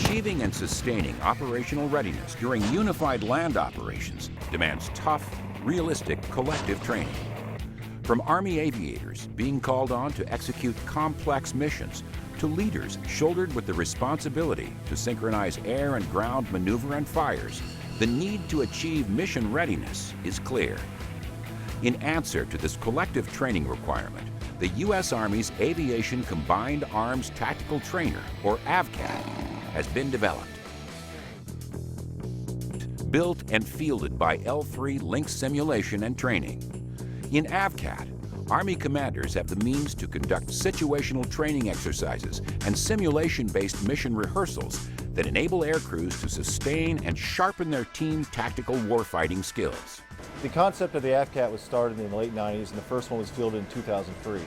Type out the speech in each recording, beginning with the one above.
Achieving and sustaining operational readiness during unified land operations demands tough, realistic collective training. From Army aviators being called on to execute complex missions to leaders shouldered with the responsibility to synchronize air and ground maneuver and fires, the need to achieve mission readiness is clear. In answer to this collective training requirement, the U.S. Army's Aviation Combined Arms Tactical Trainer, or AVCATT, has been developed. Built and fielded by L3 Link Simulation and Training. In AVCATT, Army commanders have the means to conduct situational training exercises and simulation-based mission rehearsals that enable air crews to sustain and sharpen their team tactical warfighting skills. The concept of the AVCATT was started in the late 90s, and the first one was fielded in 2003.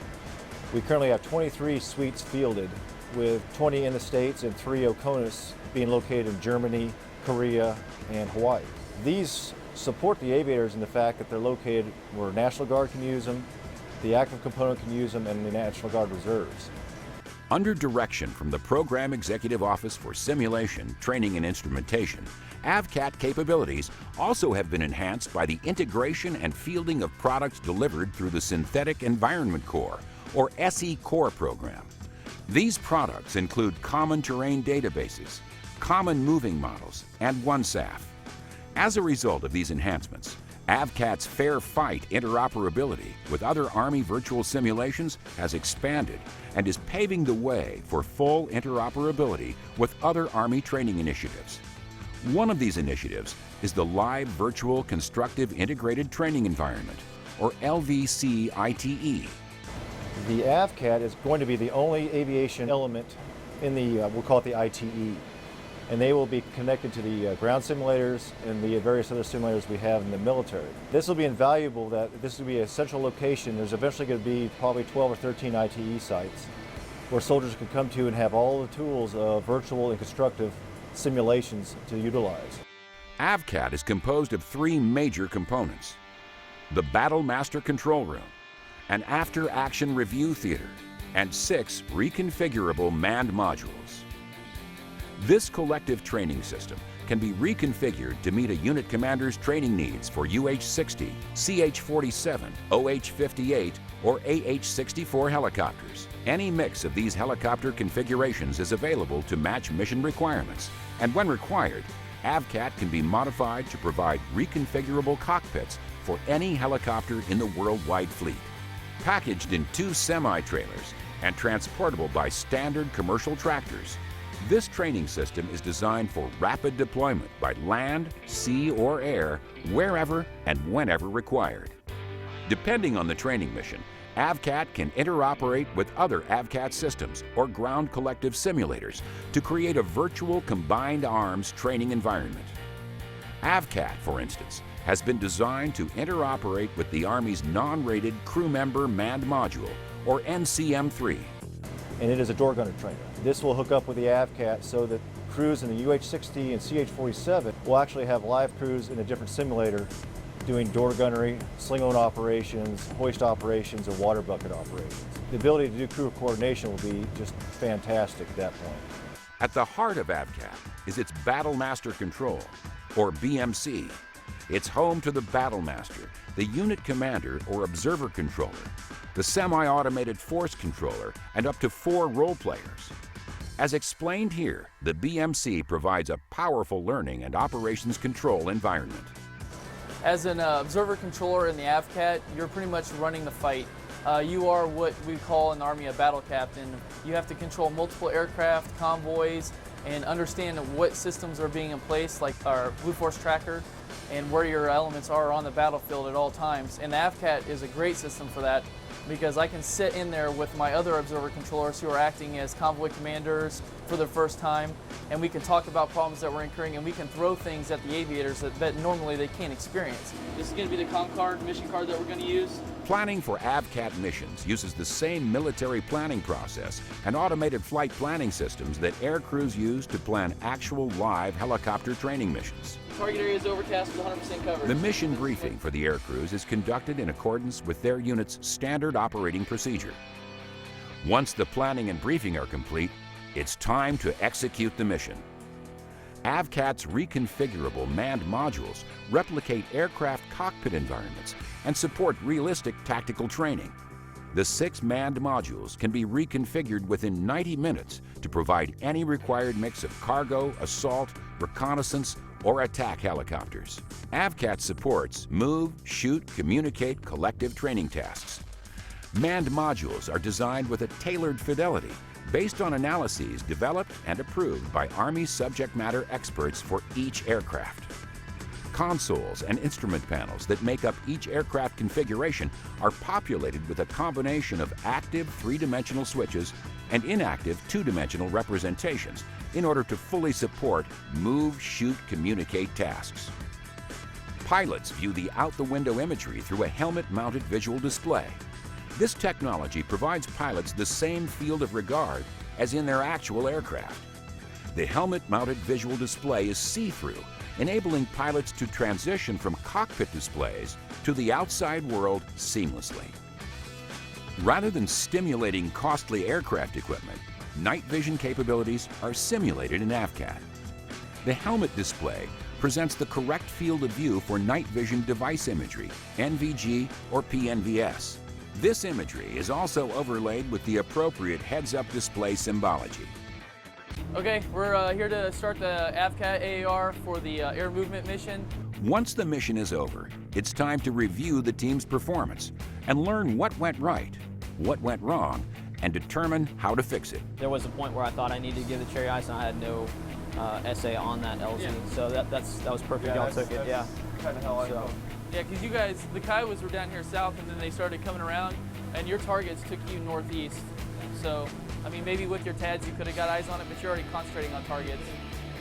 We currently have 23 suites fielded, with 20 in the States and 3 OCONUS being located in Germany, Korea, and Hawaii. These support the aviators in the fact that they're located where National Guard can use them, the active component can use them, and the National Guard Reserves. Under direction from the Program Executive Office for Simulation, Training and Instrumentation, AVCATT capabilities also have been enhanced by the integration and fielding of products delivered through the Synthetic Environment Corps, or SE Corps program. These products include common terrain databases, common moving models, and OneSAF. As a result of these enhancements, AVCATT's fair fight interoperability with other Army virtual simulations has expanded and is paving the way for full interoperability with other Army training initiatives. One of these initiatives is the Live Virtual Constructive Integrated Training Environment, or LVCITE. The AVCATT is going to be the only aviation element in the, we'll call it the ITE. And they will be connected to the ground simulators and the various other simulators we have in the military. This will be invaluable, that this will be a central location. There's eventually going to be probably 12 or 13 ITE sites where soldiers can come to and have all the tools of virtual and constructive simulations to utilize. AVCATT is composed of 3 major components: the Battle Master Control Room, an after-action review theater, and 6 reconfigurable manned modules. This collective training system can be reconfigured to meet a unit commander's training needs for UH-60, CH-47, OH-58, or AH-64 helicopters. Any mix of these helicopter configurations is available to match mission requirements, and when required, AVCATT can be modified to provide reconfigurable cockpits for any helicopter in the worldwide fleet. Packaged in 2 semi-trailers and transportable by standard commercial tractors, this training system is designed for rapid deployment by land, sea, or air, wherever and whenever required. Depending on the training mission, AVCATT can interoperate with other AVCATT systems or ground collective simulators to create a virtual combined arms training environment. AVCATT, for instance, has been designed to interoperate with the Army's non-rated crew member manned module, or NCM-3. And it is a door gunner trainer. This will hook up with the AVCATT so that crews in the UH-60 and CH-47 will actually have live crews in a different simulator doing door gunnery, sling-on operations, hoist operations, or water bucket operations. The ability to do crew coordination will be just fantastic at that point. At the heart of AVCATT is its Battle Master Control, or BMC. It's home to the Battle Master, the unit commander or observer controller, the semi-automated force controller, and up to 4 role players. As explained here, the BMC provides a powerful learning and operations control environment. As an observer controller in the AVCATT, you're pretty much running the fight. You are what we call in the Army a battle captain. You have to control multiple aircraft, convoys, and understand what systems are being in place, like our Blue Force Tracker, and where your elements are on the battlefield at all times. And the AVCATT is a great system for that, because I can sit in there with my other observer controllers who are acting as convoy commanders for the first time, and we can talk about problems that we're incurring, and we can throw things at the aviators that normally they can't experience. This is going to be the comm card, mission card that we're going to use. Planning for AVCATT missions uses the same military planning process and automated flight planning systems that air crews use to plan actual live helicopter training missions. Target area is overcast with 100% coverage. The mission briefing for the air crews is conducted in accordance with their unit's standard operating procedure. Once the planning and briefing are complete, it's time to execute the mission. AVCATT's reconfigurable manned modules replicate aircraft cockpit environments and support realistic tactical training. The 6 manned modules can be reconfigured within 90 minutes to provide any required mix of cargo, assault, reconnaissance, or attack helicopters. AVCATT supports move, shoot, communicate collective training tasks. Manned modules are designed with a tailored fidelity based on analyses developed and approved by Army subject matter experts for each aircraft. Consoles and instrument panels that make up each aircraft configuration are populated with a combination of active 3-dimensional switches and inactive 2-dimensional representations in order to fully support move, shoot, communicate tasks. Pilots view the out-the-window imagery through a helmet-mounted visual display. This technology provides pilots the same field of regard as in their actual aircraft. The helmet-mounted visual display is see-through, enabling pilots to transition from cockpit displays to the outside world seamlessly. Rather than stimulating costly aircraft equipment, night vision capabilities are simulated in AVCATT. The helmet display presents the correct field of view for night vision device imagery, NVG or PNVS. This imagery is also overlaid with the appropriate heads-up display symbology. Okay, we're here to start the AVCATT AAR for the air movement mission. Once the mission is over, it's time to review the team's performance and learn what went right, what went wrong, and determine how to fix it. There was a point where I thought I needed to give the cherry ice and I had no SA on that LZ. Yeah. So that was perfect. Y'all took it, yeah. Kind of how I felt. Yeah, because you guys, the Kiowas were down here south and then they started coming around and your targets took you northeast. So, I mean, maybe with your TADs you could have got eyes on it, but you're already concentrating on targets.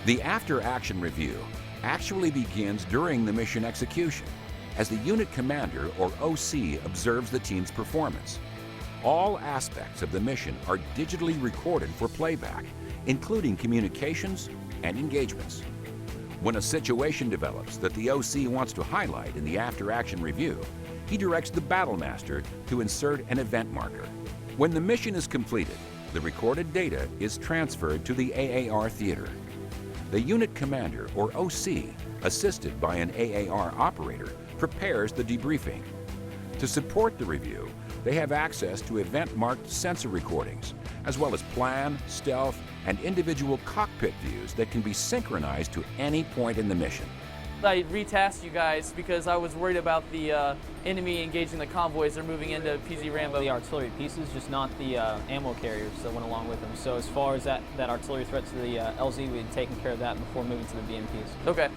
The after-action review actually begins during the mission execution, as the unit commander or OC observes the team's performance. All aspects of the mission are digitally recorded for playback, including communications and engagements. When a situation develops that the OC wants to highlight in the after-action review, he directs the Battle Master to insert an event marker. When the mission is completed, the recorded data is transferred to the AAR theater. The unit commander, or OC, assisted by an AAR operator, prepares the debriefing. To support the review, they have access to event-marked sensor recordings, as well as plan, stealth, and individual cockpit views that can be synchronized to any point in the mission. I retasked you guys because I was worried about the enemy engaging the convoys. They're moving into PZ Rambo. The artillery pieces, just not the ammo carriers that went along with them. So as far as that artillery threat to the LZ, we had taken care of that before moving to the BMPs. Okay,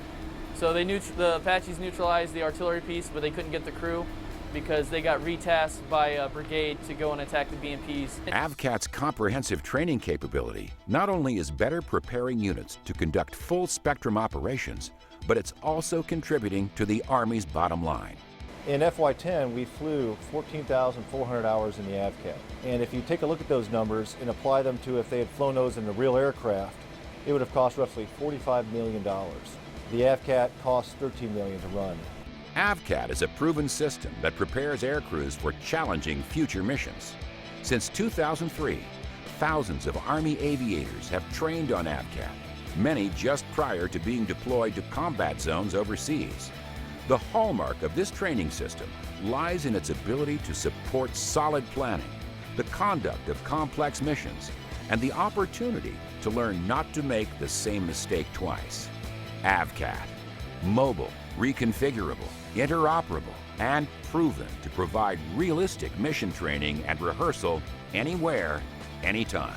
so the Apaches neutralized the artillery piece, but they couldn't get the crew because they got retasked by a brigade to go and attack the BMPs. AVCATT's comprehensive training capability not only is better preparing units to conduct full-spectrum operations, but it's also contributing to the Army's bottom line. In FY10, we flew 14,400 hours in the AVCATT. And if you take a look at those numbers and apply them to if they had flown those in the real aircraft, it would have cost roughly $45 million. The AVCATT costs $13 million to run. AVCATT is a proven system that prepares aircrews for challenging future missions. Since 2003, thousands of Army aviators have trained on AVCATT, many just prior to being deployed to combat zones overseas. The hallmark of this training system lies in its ability to support solid planning, the conduct of complex missions, and the opportunity to learn not to make the same mistake twice. AVCATT, mobile, reconfigurable, interoperable, and proven to provide realistic mission training and rehearsal anywhere, anytime.